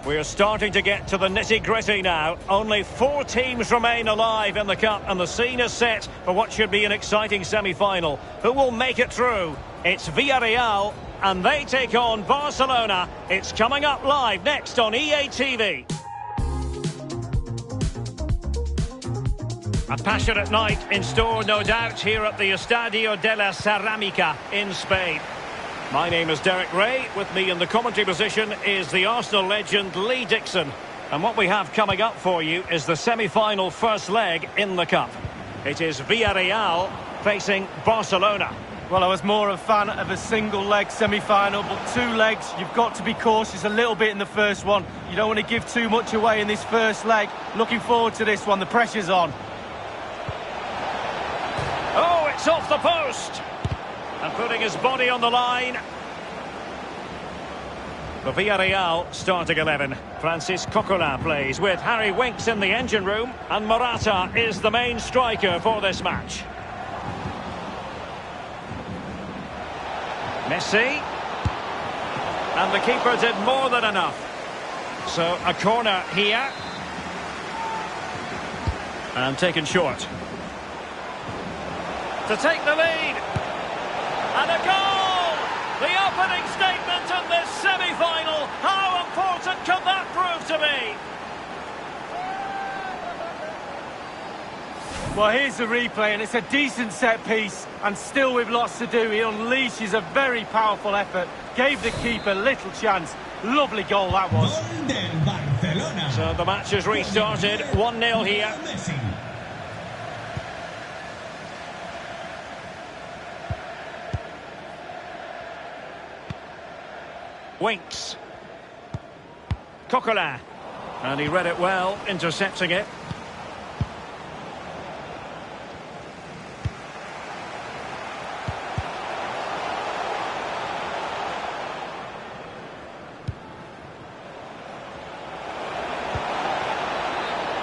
We're starting to get to the nitty-gritty now. Only 4 teams remain alive in the Cup, and the scene is set for what should be an exciting semi-final. Who will make it through? It's Villarreal, and they take on Barcelona. It's coming up live next on EA TV. A passionate night in store, no doubt, here at the Estadio de la Cerámica in Spain. My name is Derek Ray. With me in the commentary position is the Arsenal legend Lee Dixon. And what we have coming up for you is the semi-final first leg in the Cup. It is Villarreal facing Barcelona. Well, I was more a fan of a single-leg semi-final, but 2 legs, you've got to be cautious a little bit in the first one. You don't want to give too much away in this first leg. Looking forward to this one, the pressure's on. Oh, it's off the post! And putting his body on the line. The Villarreal starting 11. Francis Coquelin plays with Harry Winks in the engine room. And Morata is the main striker for this match. Messi. And the keeper did more than enough. So a corner here. And taken short. To take the lead. And a goal! The opening statement in this semi-final. How important can that prove to be? Well, here's the replay, and it's a decent set piece, and still with lots to do. He unleashes a very powerful effort, gave the keeper little chance. Lovely goal that was. So the match has restarted, 1-0 here. Winks. Coquelin. And he read it well, intercepting it.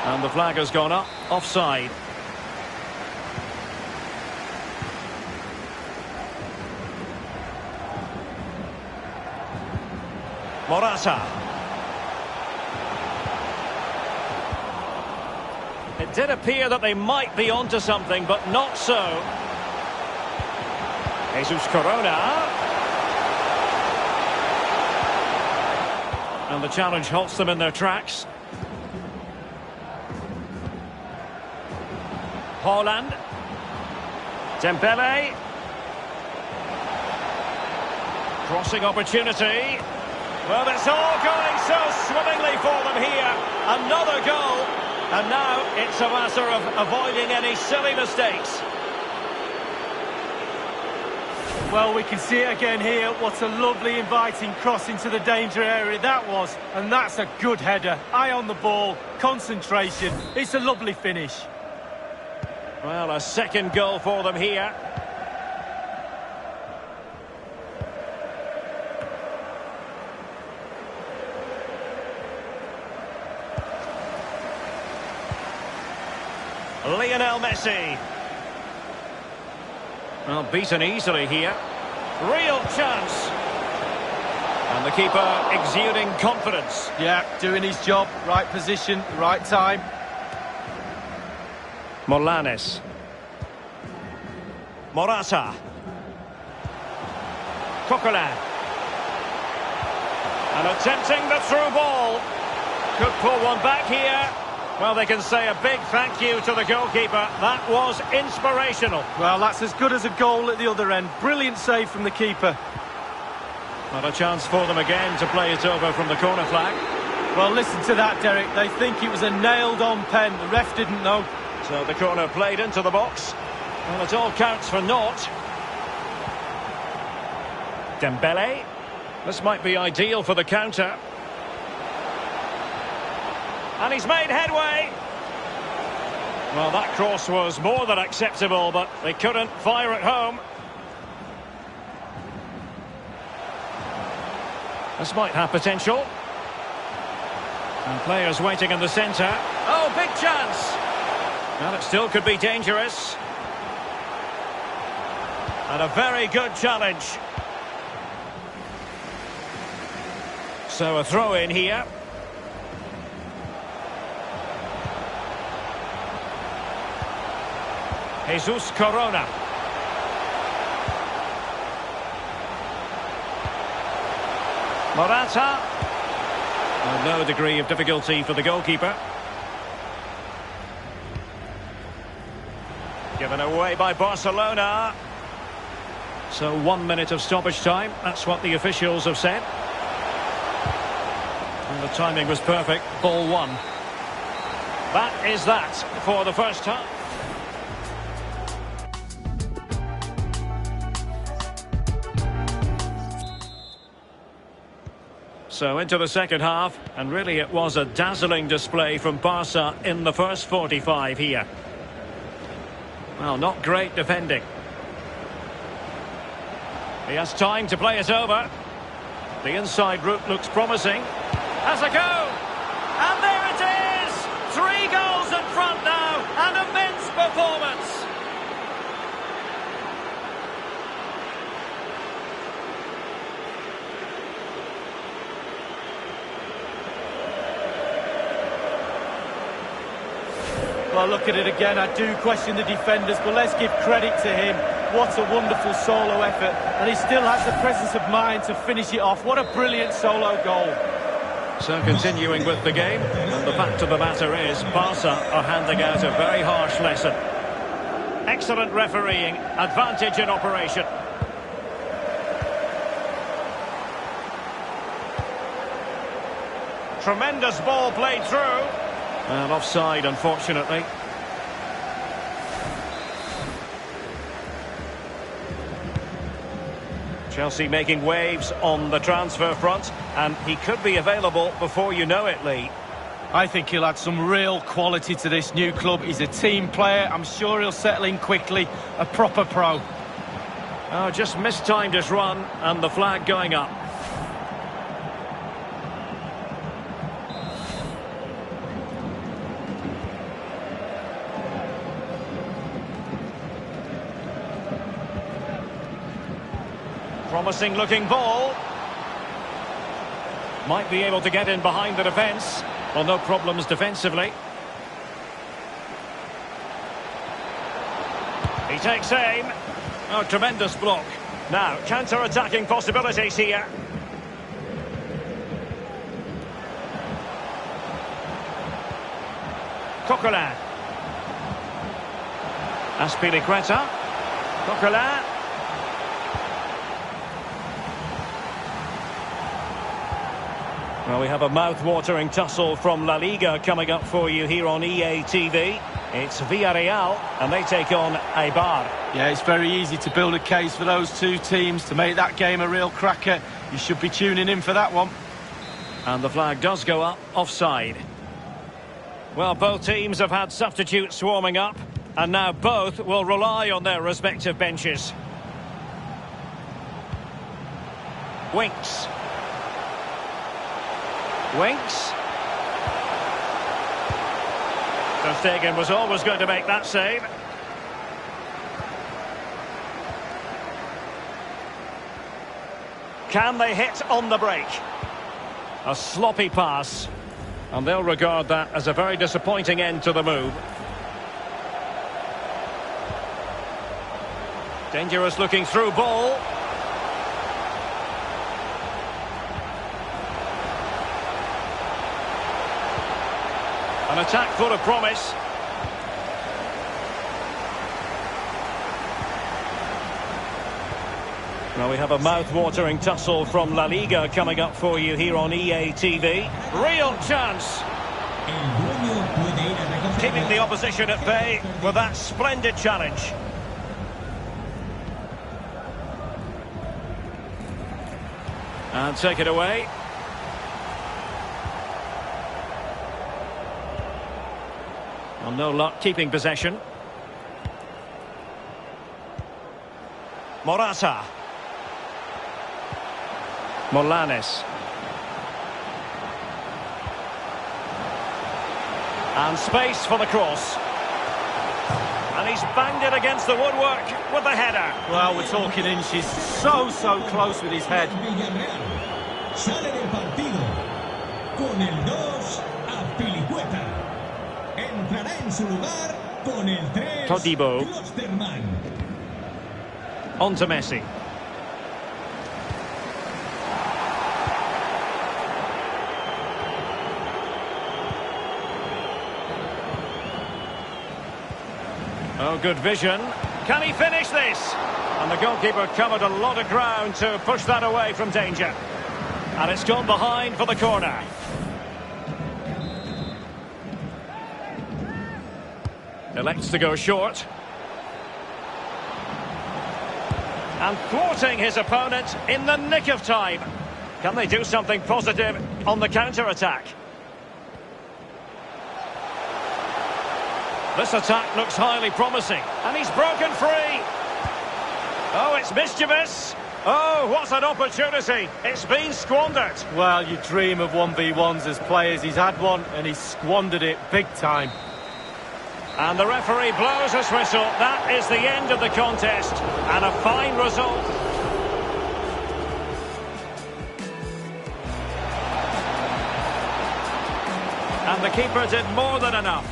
And the flag has gone up, offside. Morata. It did appear that they might be onto something, but not so. Jesus Corona. And the challenge halts them in their tracks. Haaland. Dembele. Crossing opportunity. Well, it's all going so swimmingly for them here. Another goal. And now it's a matter of avoiding any silly mistakes. Well, we can see it again here. What a lovely, inviting cross into the danger area that was. And that's a good header. Eye on the ball, concentration. It's a lovely finish. Well, a second goal for them here. Lionel Messi. Well, beaten easily here. Real chance. And the keeper exuding confidence. Yeah, doing his job. Right position, right time. Molanes. Morata. Coquelin. And attempting the through ball. Could pull one back here. Well, they can say a big thank you to the goalkeeper. That was inspirational. Well, that's as good as a goal at the other end. Brilliant save from the keeper. Not a chance for them again to play it over from the corner flag. Well, listen to that, Derek. They think it was a nailed-on pen. The ref didn't know. So the corner played into the box. Well, it all counts for naught. Dembele. This might be ideal for the counter. And he's made headway. Well, that cross was more than acceptable, but they couldn't fire it home. This might have potential. And players waiting in the centre. Oh, big chance. Well, it still could be dangerous. And a very good challenge. So a throw in here. Jesus Corona. Morata. Well, no degree of difficulty for the goalkeeper. Given away by Barcelona. So 1 minute of stoppage time. That's what the officials have said. And the timing was perfect. Ball one. That is that for the first half. So into the second half, and really it was a dazzling display from Barca in the first 45 here. Well, not great defending. He has time to play it over. The inside route looks promising. Has a go! And there it is! 3 goals in front now! An immense performance! Well, look at it again. I do question the defenders, but let's give credit to him. What a wonderful solo effort. And he still has the presence of mind to finish it off. What a brilliant solo goal. So continuing with the game, and the fact of the matter is, Barca are handing out a very harsh lesson. Excellent refereeing, advantage in operation. Tremendous ball played through. And offside, unfortunately. Chelsea making waves on the transfer front, and he could be available before you know it, Lee. I think he'll add some real quality to this new club. He's a team player. I'm sure he'll settle in quickly. A proper pro. Oh, just mistimed his run, and the flag going up. Promising looking ball. Might be able to get in behind the defence. Well, no problems defensively. He takes aim. Oh, tremendous block. Now, counter-attacking possibilities here. Coquelin. Azpilicueta. Coquelin. Well, we have a mouth-watering tussle from La Liga coming up for you here on EA TV. It's Villarreal, and they take on Eibar. Yeah, it's very easy to build a case for those two teams to make that game a real cracker. You should be tuning in for that one. And the flag does go up, offside. Well, both teams have had substitutes warming up, and now both will rely on their respective benches. Winks. Winks. Ter Stegen was always going to make that save. Can they hit on the break? A sloppy pass. And they'll regard that as a very disappointing end to the move. Dangerous looking through ball. An attack full of promise. Well, we have a mouth-watering tussle from La Liga coming up for you here on EA TV. Real chance. Keeping the opposition at bay with that splendid challenge. And take it away. Well, no luck keeping possession. Morata. Molanes. And space for the cross. And he's banged it against the woodwork with the header. Well, we're talking inches. So close with his head. Sale del partido con el 2 Azpilicueta. Entrará en su lugar Con el 3, Todibo. Klosterman. On to Messi. Oh, good vision. Can he finish this? And the goalkeeper covered a lot of ground to push that away from danger. And it's gone behind for the corner. Elects to go short. And thwarting his opponent in the nick of time. Can they do something positive on the counter-attack? This attack looks highly promising. And he's broken free. Oh, it's mischievous. Oh, what's an opportunity. It's been squandered. Well, you dream of 1v1s as players. He's had one and he's squandered it big time. And the referee blows his whistle. That is the end of the contest. And a fine result. And the keeper did more than enough.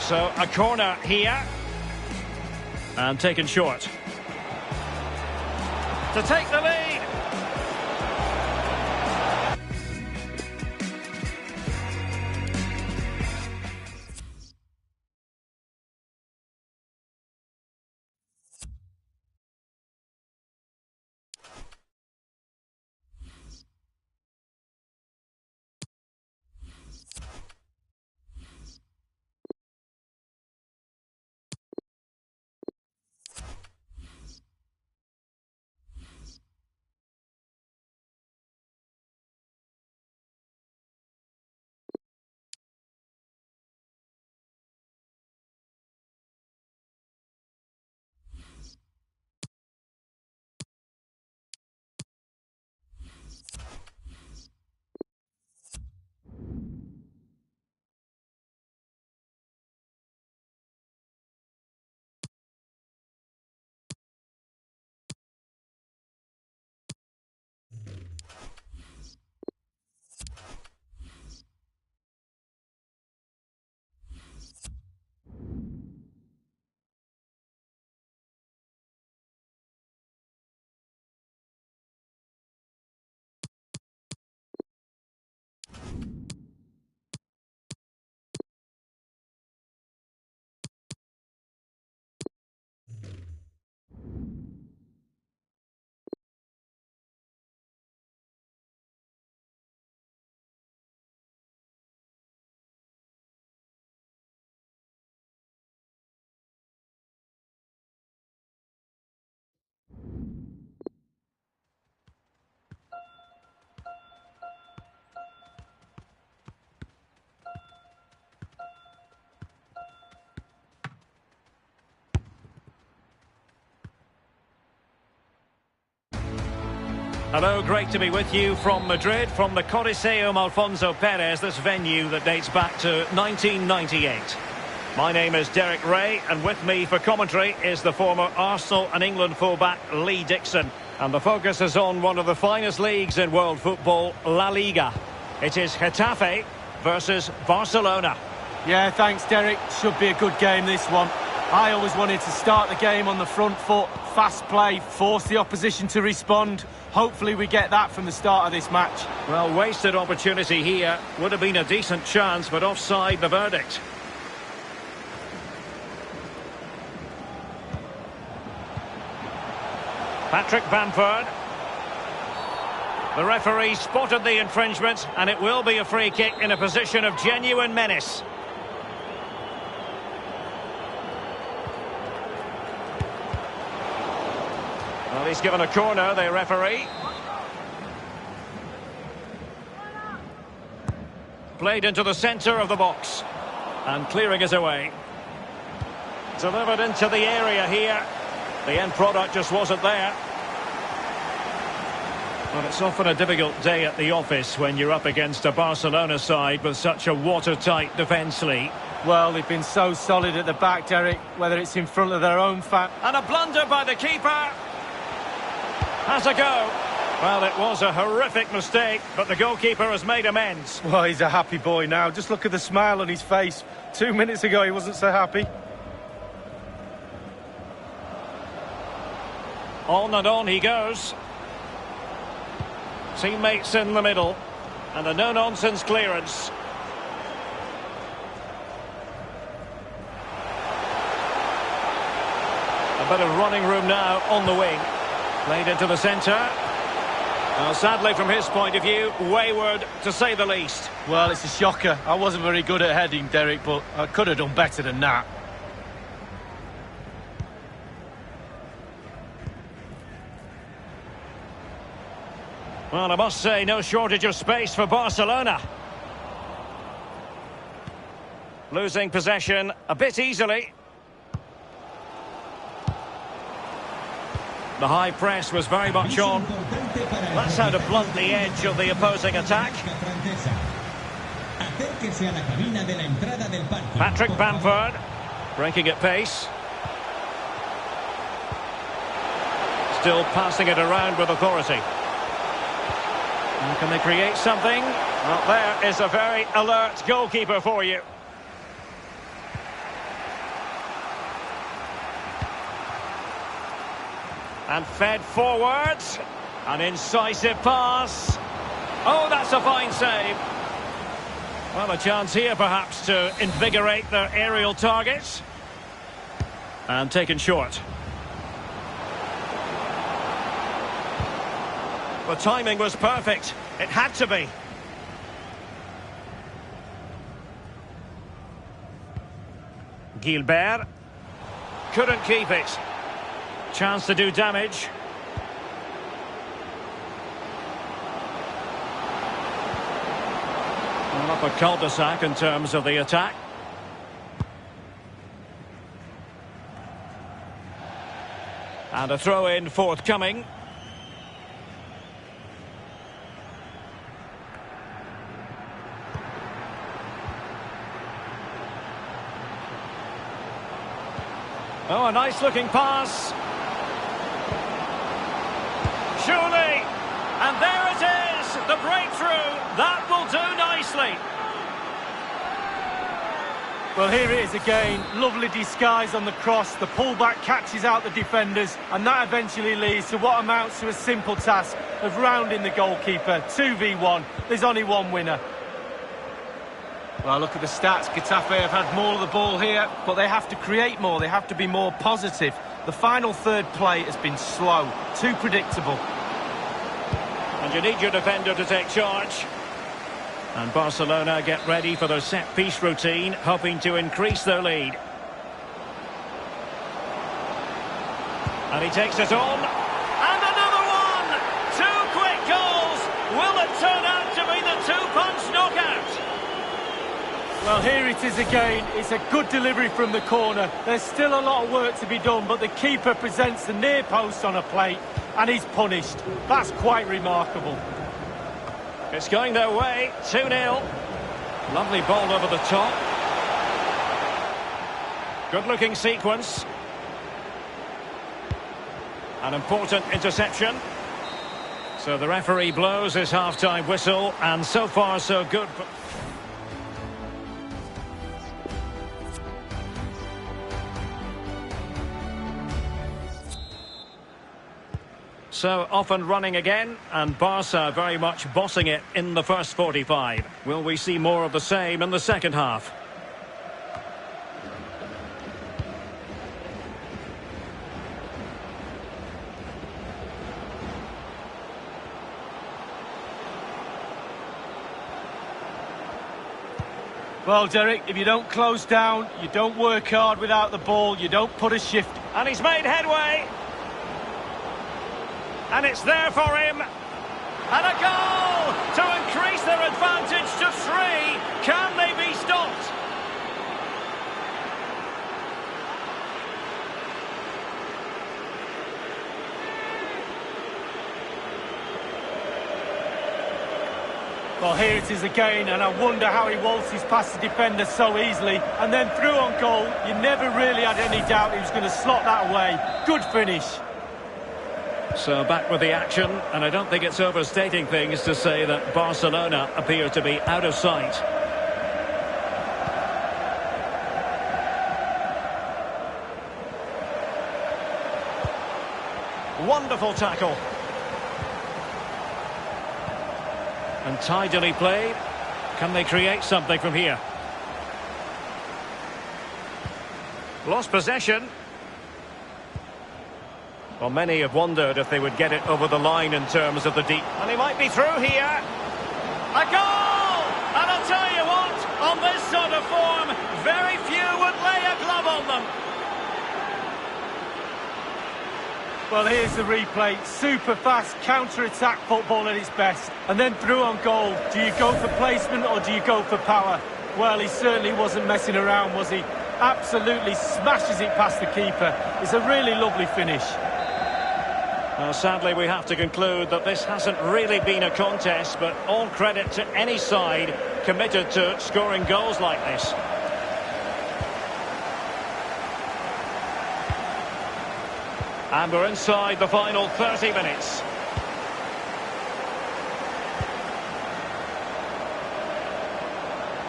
So a corner here. And taken short. To take the lead. Hello, great to be with you from Madrid, from the Coliseum Alfonso Perez, this venue that dates back to 1998. My name is Derek Ray, and with me for commentary is the former Arsenal and England fullback Lee Dixon. And the focus is on one of the finest leagues in world football, La Liga. It is Getafe versus Barcelona. Yeah, thanks, Derek. Should be a good game, this one. I always wanted to start the game on the front foot, fast play, force the opposition to respond. Hopefully we get that from the start of this match. Well, wasted opportunity here. Would have been a decent chance, but offside the verdict. Patrick Bamford. The referee spotted the infringement, and it will be a free kick in a position of genuine menace. Well, he's given a corner, the referee. Played into the centre of the box. And clearing is away. Delivered into the area here. The end product just wasn't there. But it's often a difficult day at the office when you're up against a Barcelona side with such a watertight defence, Lee. Well, they've been so solid at the back, Derek, whether it's in front of their own fan. And a blunder by the keeper. Has a go. Well, it was a horrific mistake, but the goalkeeper has made amends. Well, he's a happy boy now. Just look at the smile on his face. 2 minutes ago, he wasn't so happy. On and on he goes. Teammates in the middle. And a no-nonsense clearance. A bit of running room now on the wing. Played into the centre. Well, sadly, from his point of view, wayward, to say the least. Well, it's a shocker. I wasn't very good at heading, Derek, but I could have done better than that. Well, I must say, no shortage of space for Barcelona. Losing possession a bit easily. The high press was very much on. That's how to blunt the edge of the opposing attack. Patrick Bamford breaking at pace. Still passing it around with authority. And can they create something? Well, there is a very alert goalkeeper for you. And fed forwards. An incisive pass. Oh, that's a fine save. Well, a chance here perhaps to invigorate their aerial targets. And taken short. The timing was perfect. It had to be. Gilbert. Couldn't keep it. Chance to do damage. Well, up a cul-de-sac in terms of the attack. And a throw-in forthcoming. Oh, a nice-looking pass. Surely. And there it is, the breakthrough. That will do nicely. Well, here it is again. Lovely disguise on the cross. The pullback catches out the defenders, and that eventually leads to what amounts to a simple task of rounding the goalkeeper. 2v1. There's only one winner. Well, look at the stats. Getafe have had more of the ball here, but they have to create more. They have to be more positive. The final third play has been slow, too predictable. And you need your defender to take charge. And Barcelona get ready for their set-piece routine, hoping to increase their lead. And he takes it on. And another one! 2 quick goals! Will it turn out to be the two-punch knockout? Well, here it is again. It's a good delivery from the corner. There's still a lot of work to be done, but the keeper presents the near post on a plate, and he's punished. That's quite remarkable. It's going their way, 2-0. Lovely ball over the top. Good-looking sequence. An important interception. So the referee blows his half-time whistle, and so far so good. So off and running again, and Barca very much bossing it in the first 45. Will we see more of the same in the second half? Well, Derek, if you don't close down, you don't work hard without the ball, you don't put a shift. And he's made headway. And it's there for him. And a goal to increase their advantage to 3. Can they be stopped? Well, here it is again, and I wonder how he waltzes past the defender so easily. And then through on goal, you never really had any doubt he was going to slot that away. Good finish. So back with the action, and I don't think it's overstating things to say that Barcelona appear to be out of sight. Wonderful tackle. And tidily played. Can they create something from here? Lost possession. Well, many have wondered if they would get it over the line in terms of the deep. And he might be through here. A goal! And I'll tell you what, on this sort of form, very few would lay a glove on them. Well, here's the replay. Super fast counter-attack football at its best. And then through on goal. Do you go for placement or do you go for power? Well, he certainly wasn't messing around, was he? Absolutely smashes it past the keeper. It's a really lovely finish. Well, sadly, we have to conclude that this hasn't really been a contest, but all credit to any side committed to scoring goals like this. And we're inside the final 30 minutes.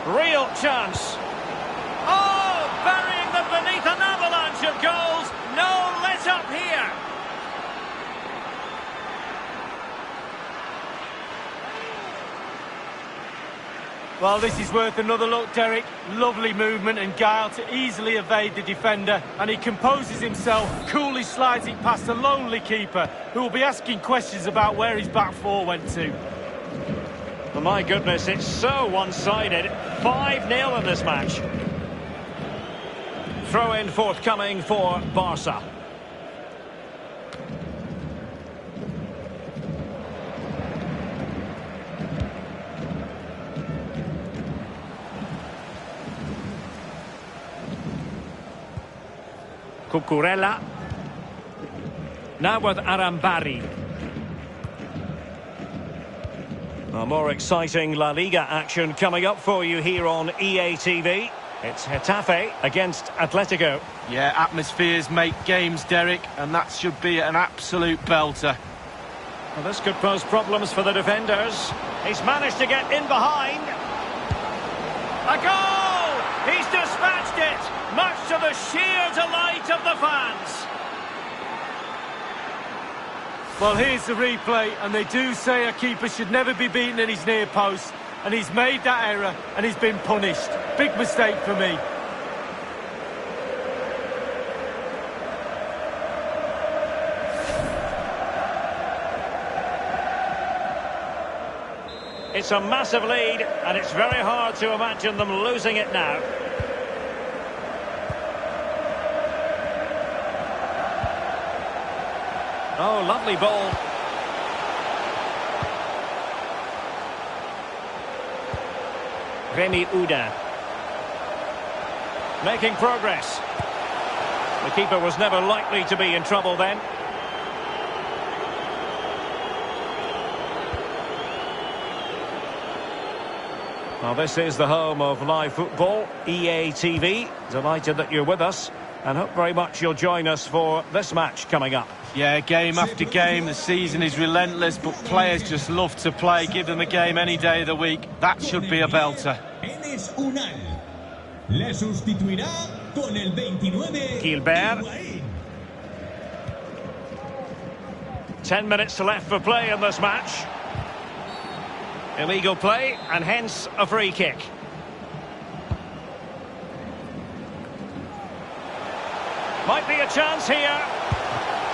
Real chance. Oh, burying them beneath an avalanche of goals. No let up here. Well, this is worth another look, Derek. Lovely movement and guile to easily evade the defender. And he composes himself, coolly slides it past a lonely keeper, who will be asking questions about where his back four went to. Well, my goodness, it's so one-sided. 5-0 in this match. Throw-in forthcoming for Barca. Cucurella. Now with Arambari. More exciting La Liga action coming up for you here on EA TV. It's Getafe against Atletico. Yeah, atmospheres make games, Derek, and that should be an absolute belter. Well, this could pose problems for the defenders. He's managed to get in behind. A goal! He's dispatched it, much to the sheer delight of the fans. Well, here's the replay, and they do say a keeper should never be beaten in his near post, and he's made that error, and he's been punished. Big mistake for me. It's a massive lead, and it's very hard to imagine them losing it now. Oh, lovely ball. Remy Uda. Making progress. The keeper was never likely to be in trouble then. Well, this is the home of live football, EA TV. Delighted that you're with us, and hope very much you'll join us for this match coming up. Yeah, game after game, the season is relentless, but players just love to play. Give them a game any day of the week. That should be a belter. Gilbert. 10 minutes left for play in this match. Illegal play, and hence a free kick. Might be a chance here.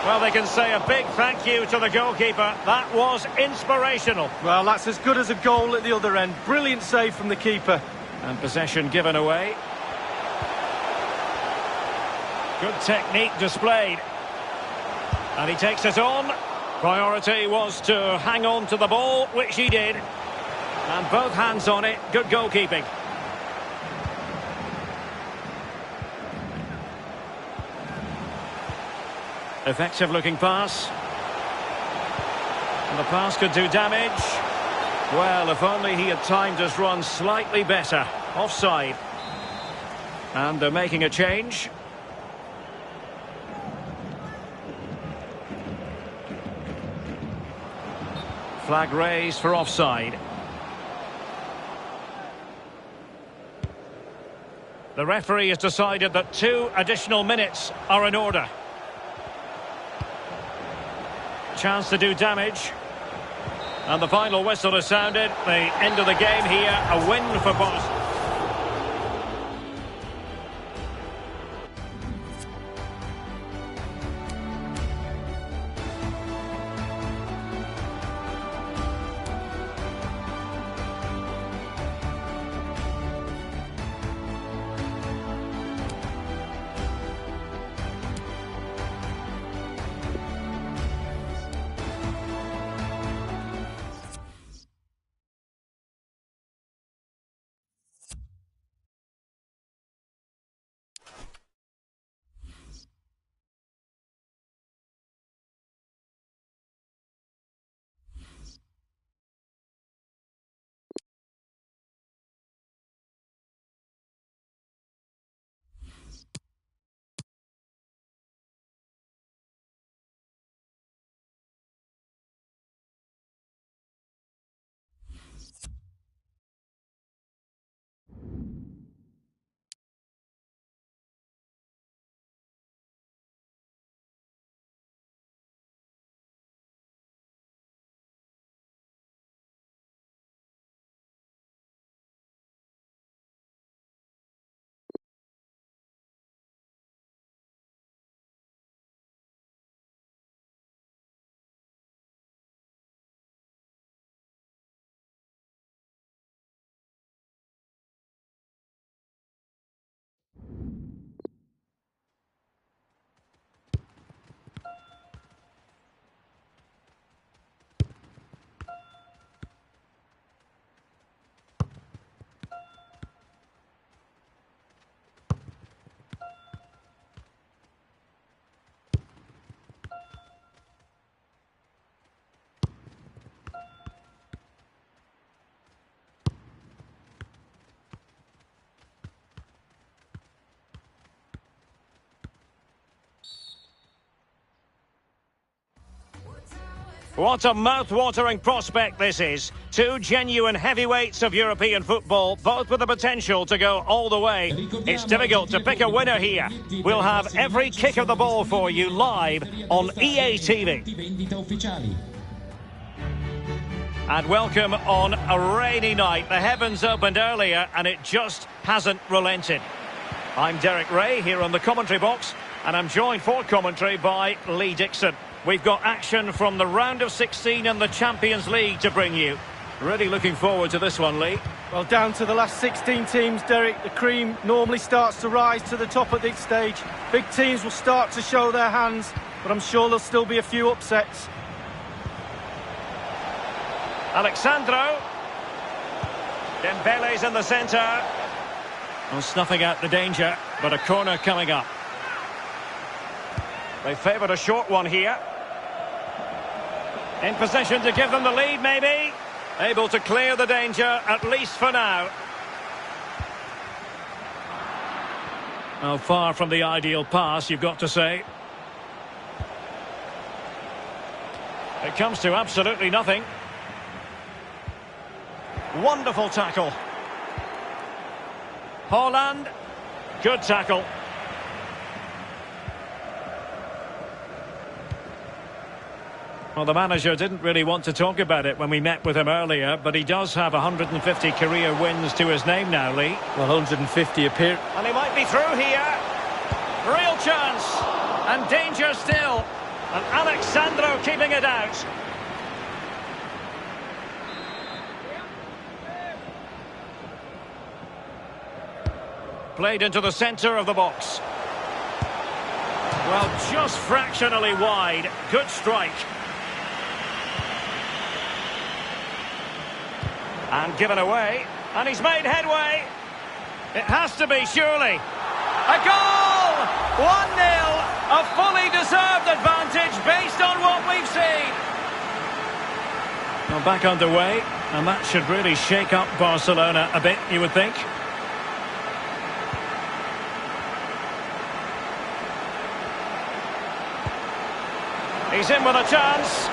Well, they can say a big thank you to the goalkeeper. That was inspirational. Well, that's as good as a goal at the other end. Brilliant save from the keeper. And possession given away. Good technique displayed. And he takes it on. Priority was to hang on to the ball, which he did. And both hands on it. Good goalkeeping. Effective looking pass. And the pass could do damage. Well, if only he had timed his run slightly better. Offside. And they're making a change. Flag raised for offside. The referee has decided that 2 additional minutes are in order. Chance to do damage. And the final whistle has sounded. The end of the game here. A win for Barcelona. What a mouth-watering prospect this is. Two genuine heavyweights of European football, both with the potential to go all the way. It's difficult to pick a winner here. We'll have every kick of the ball for you live on EA TV. And welcome on a rainy night. The heavens opened earlier and it just hasn't relented. I'm Derek Ray here on the commentary box, and I'm joined for commentary by Lee Dixon. We've got action from the round of 16 in the Champions League to bring you. Really looking forward to this one, Lee. Well, down to the last 16 teams, Derek. The cream normally starts to rise to the top at this stage. Big teams will start to show their hands, but I'm sure there'll still be a few upsets. Alexandro. Dembele's in the centre. Well, snuffing out the danger, but a corner coming up. They favoured a short one here. In position to give them the lead, maybe. Able to clear the danger, at least for now. Well, far from the ideal pass, you've got to say. It comes to absolutely nothing. Wonderful tackle. Haaland. Good tackle. Well, the manager didn't really want to talk about it when we met with him earlier, but he does have 150 career wins to his name now, Lee. Well, 150 appear. And he might be through here. Real chance. And danger still. And Alexandro keeping it out. Played into the centre of the box. Well, just fractionally wide. Good strike. And given away. And he's made headway. It has to be, surely. A goal! 1-0. A fully deserved advantage based on what we've seen. Well, back underway. And that should really shake up Barcelona a bit, you would think. He's in with a chance.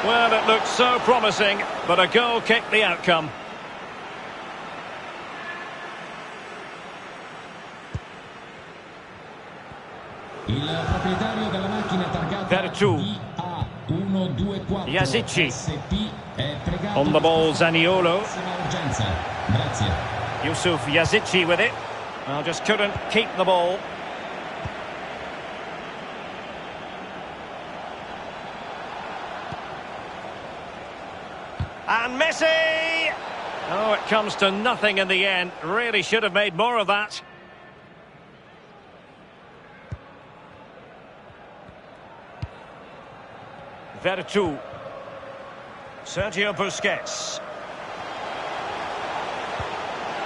Well, it looked so promising, but a goal kicked the outcome. Il proprietario della macchina targata Vertu. Yazici. On the ball, Zaniolo. Yusuf Yazici with it. Well, just couldn't keep the ball. And Messi! Oh, it comes to nothing in the end. Really should have made more of that. Vertu. Sergio Busquets.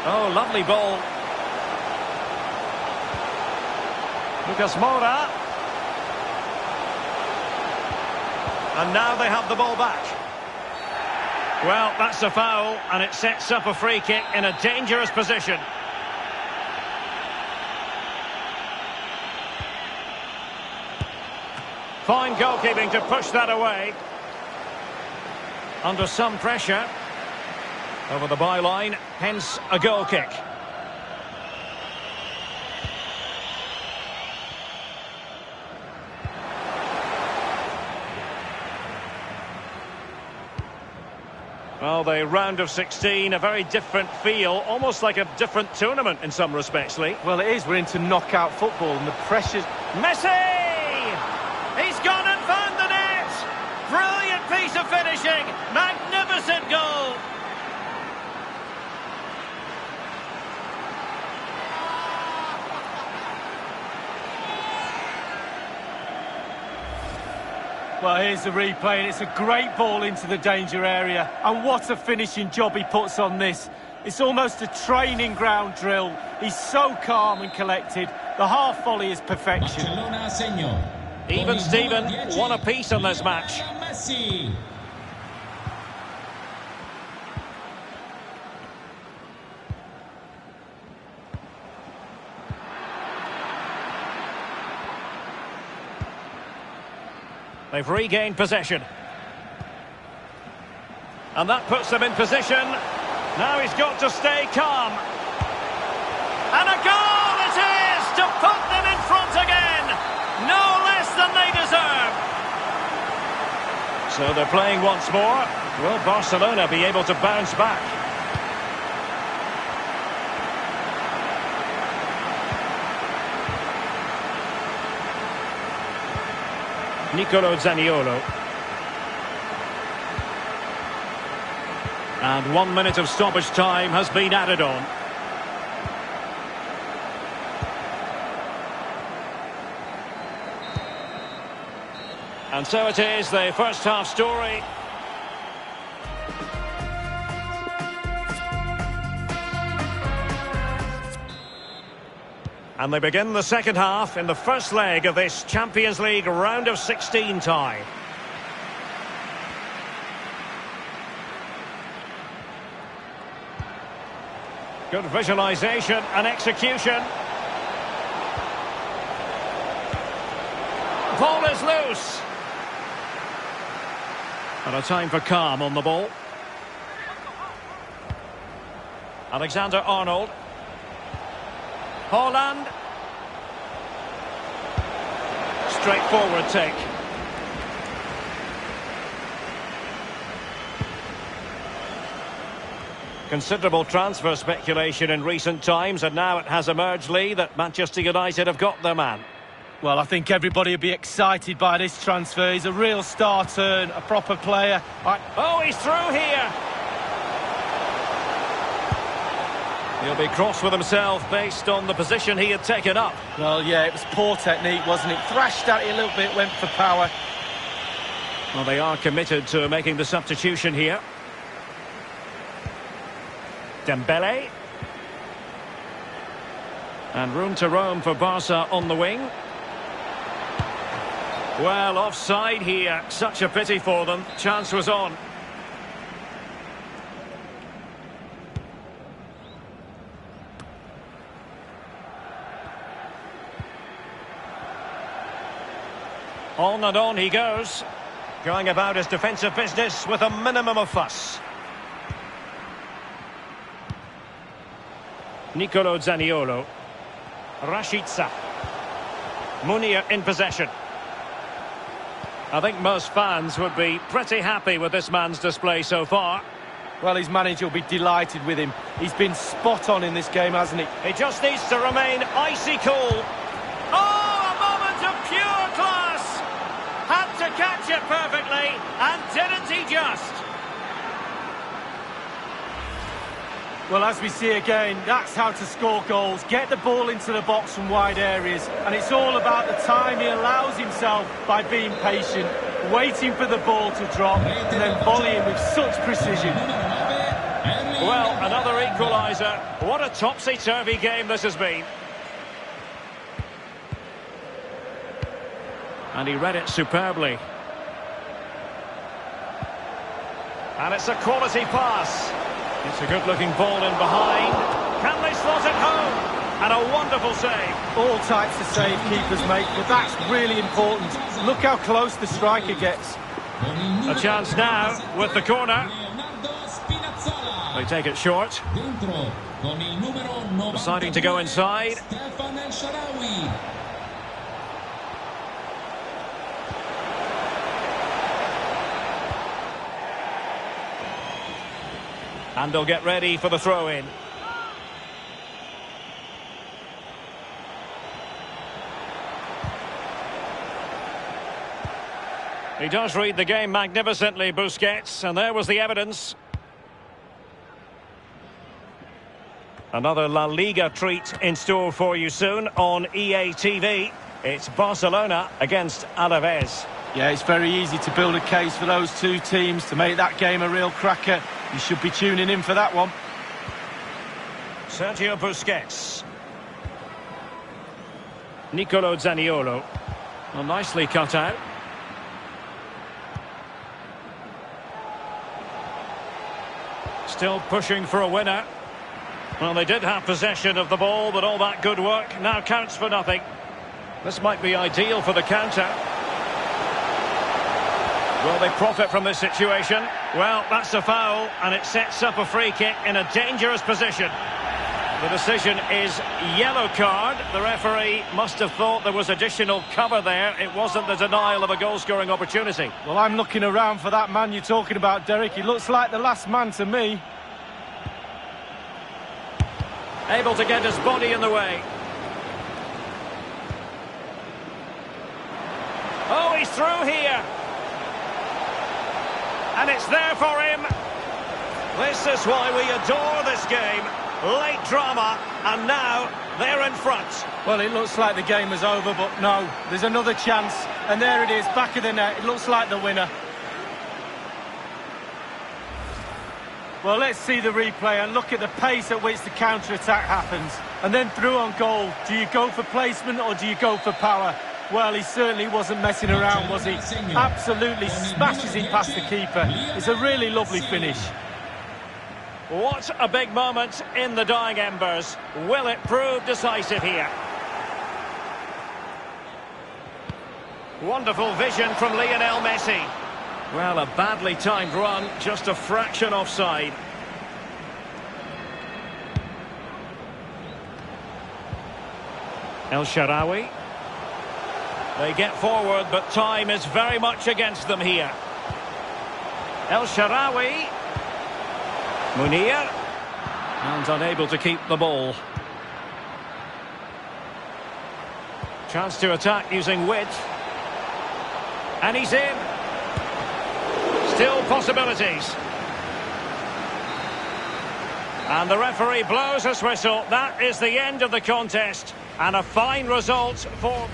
Oh, lovely ball. Lucas Moura. And now they have the ball back. Well, that's a foul, and it sets up a free kick in a dangerous position. Fine goalkeeping to push that away. Under some pressure. Over the byline, hence a goal kick. Well, the round of 16, a very different feel, almost like a different tournament in some respects, Lee. Well, it is. We're into knockout football, and the pressure's... Messi! He's gone and found the net! Brilliant piece of finishing! Magnificent goal! Well, here's the replay, and it's a great ball into the danger area. And what a finishing job he puts on this. It's almost a training ground drill. He's so calm and collected. The half volley is perfection. Even Steven, one apiece on this match. They've regained possession. And that puts them in position. Now he's got to stay calm. And a goal it is to put them in front again. No less than they deserve. So they're playing once more. Will Barcelona be able to bounce back? Nicolo Zaniolo. And 1 minute of stoppage time has been added on. And so it is, the first half story. And they begin the second half in the first leg of this Champions League round of 16 tie. Good visualisation and execution. Ball is loose. And a time for calm on the ball. Alexander-Arnold. Haaland. Straightforward take. Considerable transfer speculation in recent times, and now it has emerged, Lee, that Manchester United have got their man. Well, I think everybody will be excited by this transfer. He's a real star turn, a proper player. Oh, he's through here. He'll be cross with himself based on the position he had taken up. Well, yeah, it was poor technique, wasn't it? Thrashed at it a little bit, went for power. Well, they are committed to making the substitution here. Dembele. And room to roam for Barca on the wing. Well, offside here. Such a pity for them. Chance was on. On and on he goes. Going about his defensive business with a minimum of fuss. Nicolo Zaniolo. Rashica. Munir in possession. I think most fans would be pretty happy with this man's display so far. Well, his manager will be delighted with him. He's been spot on in this game, hasn't he? He just needs to remain icy cool. Oh, a moment of pure class! Had to catch it perfectly, and didn't he just? Well, as we see again, that's how to score goals. Get the ball into the box from wide areas. And it's all about the time he allows himself by being patient, waiting for the ball to drop, and then volleying with such precision. Well, another equaliser. What a topsy-turvy game this has been. And he read it superbly. And it's a quality pass. It's a good-looking ball in behind. Can they slot it home? And a wonderful save. All types of save keepers make, but that's really important. Look how close the striker gets. A chance now with the corner. They take it short. Deciding to go inside. And they'll get ready for the throw-in. He does read the game magnificently, Busquets, and there was the evidence. Another La Liga treat in store for you soon on EA TV. It's Barcelona against Alaves. Yeah, it's very easy to build a case for those two teams to make that game a real cracker. You should be tuning in for that one. Sergio Busquets. Nicolo Zaniolo. Well, nicely cut out. Still pushing for a winner. Well, they did have possession of the ball, but all that good work now counts for nothing. This might be ideal for the counter. Will they profit from this situation? Well, that's a foul, and it sets up a free kick in a dangerous position. The decision is yellow card. The referee must have thought there was additional cover there. It wasn't the denial of a goal-scoring opportunity. Well, I'm looking around for that man you're talking about, Derek. He looks like the last man to me. Able to get his body in the way. Oh, he's through here. And it's there for him. This is why we adore this game. Late drama, and now they're in front. Well, it looks like the game is over, but no, there's another chance. And there it is, back of the net. It looks like the winner. Well, let's see the replay and look at the pace at which the counter-attack happens. And then through on goal, do you go for placement or do you go for power? Well, he certainly wasn't messing around, was he? Absolutely smashes it past the keeper. It's a really lovely finish. What a big moment in the dying embers. Will it prove decisive here? Wonderful vision from Lionel Messi. Well, a badly timed run, just a fraction offside. El Shaarawy. They get forward, but time is very much against them here. El Shaarawy. Munir. And unable to keep the ball. Chance to attack using width. And he's in. Still possibilities. And the referee blows his whistle. That is the end of the contest. And a fine result for...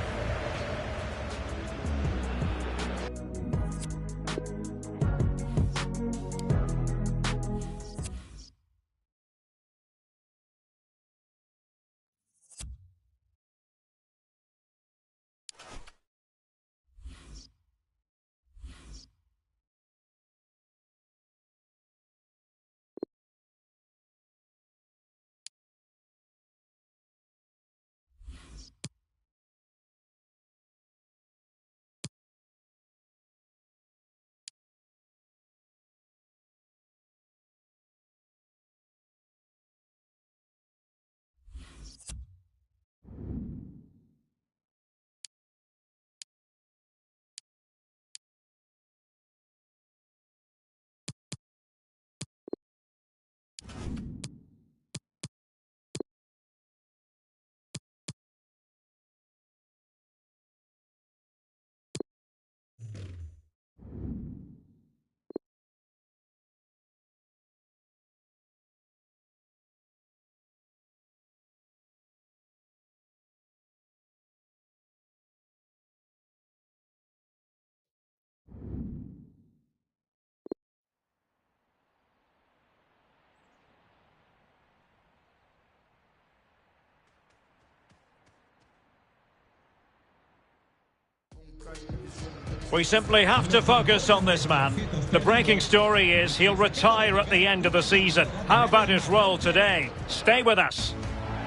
We simply have to focus on this man. The breaking story is he'll retire at the end of the season. How about his role today? Stay with us.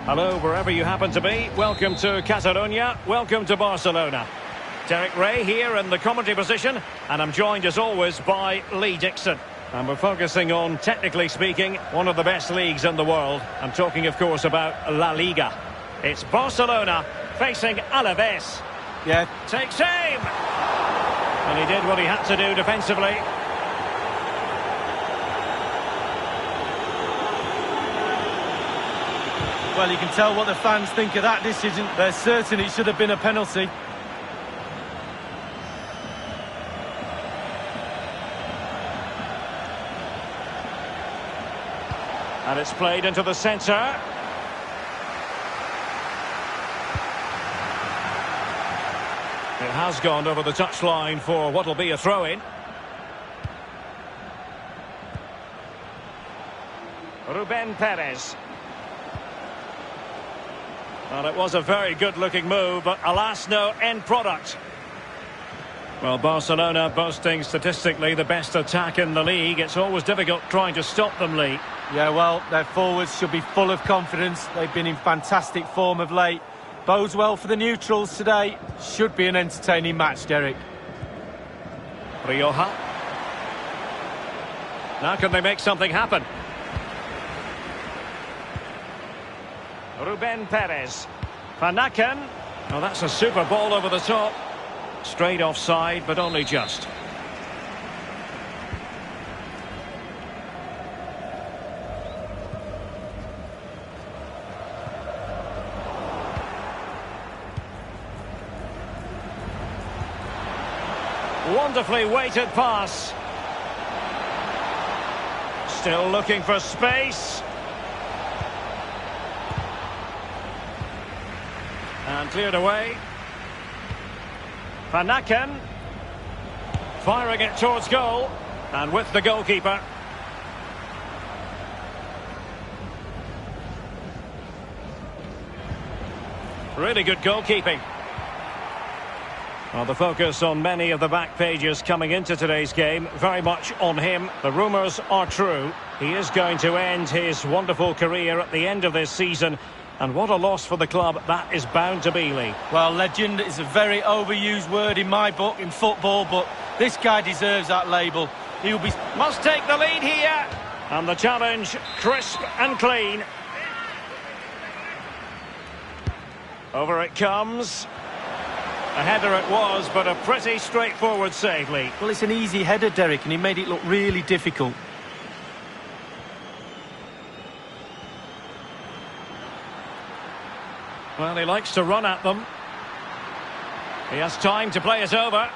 Hello, wherever you happen to be. Welcome to Catalonia. Welcome to Barcelona. Derek Ray here in the commentary position, and I'm joined as always by Lee Dixon. And we're focusing on, technically speaking, one of the best leagues in the world. I'm talking, of course, about La Liga. It's Barcelona facing Alaves. Yeah. Takes aim! And he did what he had to do defensively. Well, you can tell what the fans think of that decision. They're certain it should have been a penalty. And it's played into the centre. It has gone over the touchline for what will be a throw-in. Ruben Perez. Well, it was a very good-looking move, but alas, no end product. Well, Barcelona boasting statistically the best attack in the league. It's always difficult trying to stop them, Lee. Yeah, well, their forwards should be full of confidence. They've been in fantastic form of late. Bodes well for the neutrals today. Should be an entertaining match, Derek. Rioja. Now can they make something happen? Ruben Perez. Van Aken. Oh, that's a super ball over the top. Straight offside, but only just. Wonderfully weighted pass. Still looking for space. And cleared away. Van Aken. Firing it towards goal. And with the goalkeeper. Really good goalkeeping. Well, the focus on many of the back pages coming into today's game, very much on him. The rumours are true. He is going to end his wonderful career at the end of this season. And what a loss for the club that is bound to be, Lee. Well, legend is a very overused word in my book, in football, but this guy deserves that label. He'll be... Must take the lead here. And the challenge, crisp and clean. Over it comes. A header it was, but a pretty straightforward save, Lee. Well, it's an easy header, Derek, and he made it look really difficult. Well, he likes to run at them. He has time to play it over.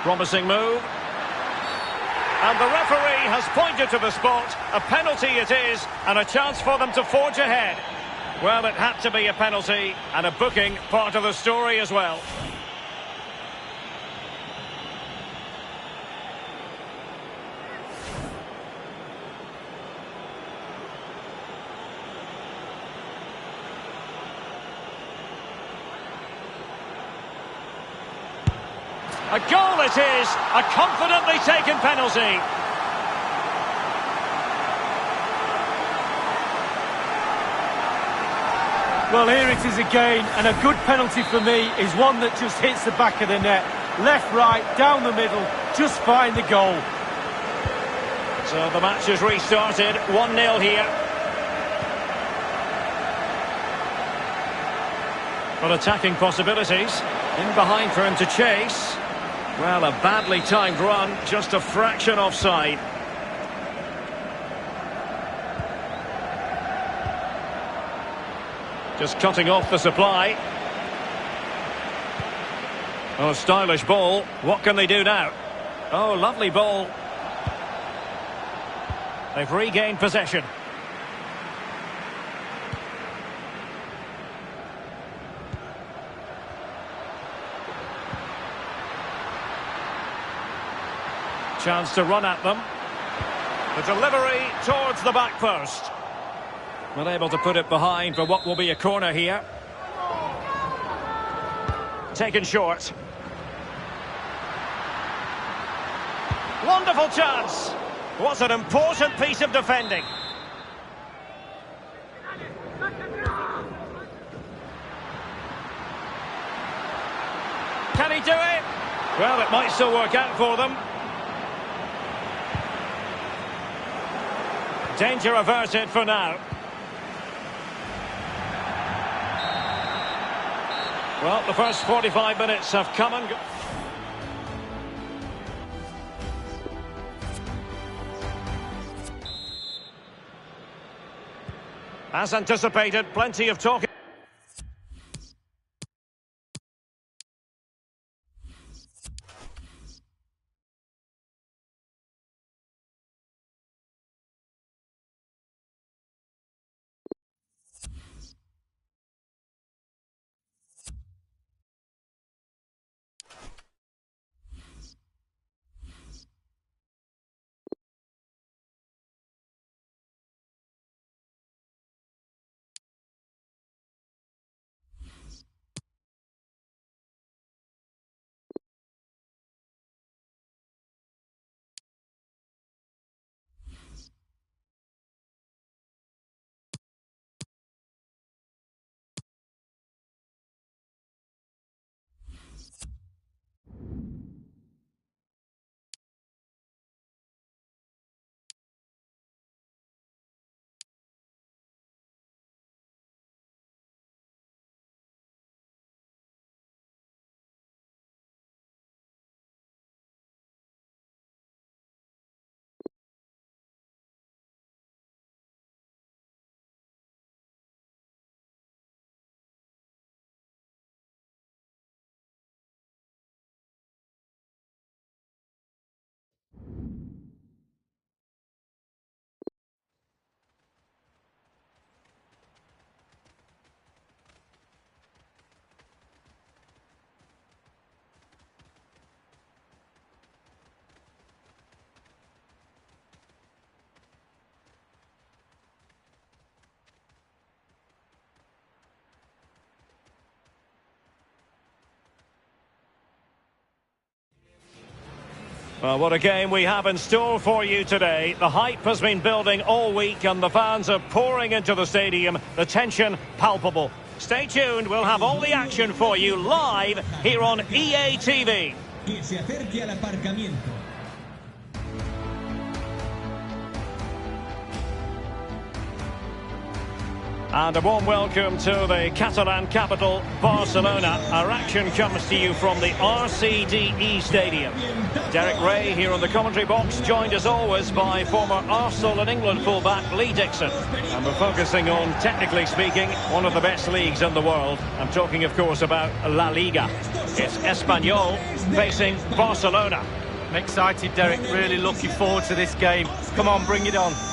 Promising move. And the referee has pointed to the spot. A penalty it is, and a chance for them to forge ahead. Well, it had to be a penalty, and a booking part of the story as well. A goal it is, a confidently taken penalty. Well, here it is again, and a good penalty for me is one that just hits the back of the net. Left, right, down the middle, just find the goal. So the match has restarted, 1-0 here. Well, attacking possibilities. In behind for him to chase. Well, a badly timed run, just a fraction offside. Just cutting off the supply. Oh, stylish ball. What can they do now? Oh, lovely ball. They've regained possession. Chance to run at them. The delivery towards the back post. Well, able to put it behind for what will be a corner here. taken short. Wonderful chance. What an important piece of defending. Can he do it? Well, it might still work out for them. Danger averted for now. Well, the first 45 minutes have come and gone. As anticipated, plenty of talking. Well, what a game we have in store for you today. The hype has been building all week and the fans are pouring into the stadium. The tension palpable. Stay tuned, we'll have all the action for you live here on EA TV. Que se acerque al aparcamiento. And a warm welcome to the Catalan capital, Barcelona. Our action comes to you from the RCDE Stadium. Derek Ray here on the commentary box, joined as always by former Arsenal and England fullback Lee Dixon. And we're focusing on, technically speaking, one of the best leagues in the world. I'm talking, of course, about La Liga. It's Espanyol facing Barcelona. I'm excited, Derek. Really looking forward to this game. Come on, bring it on.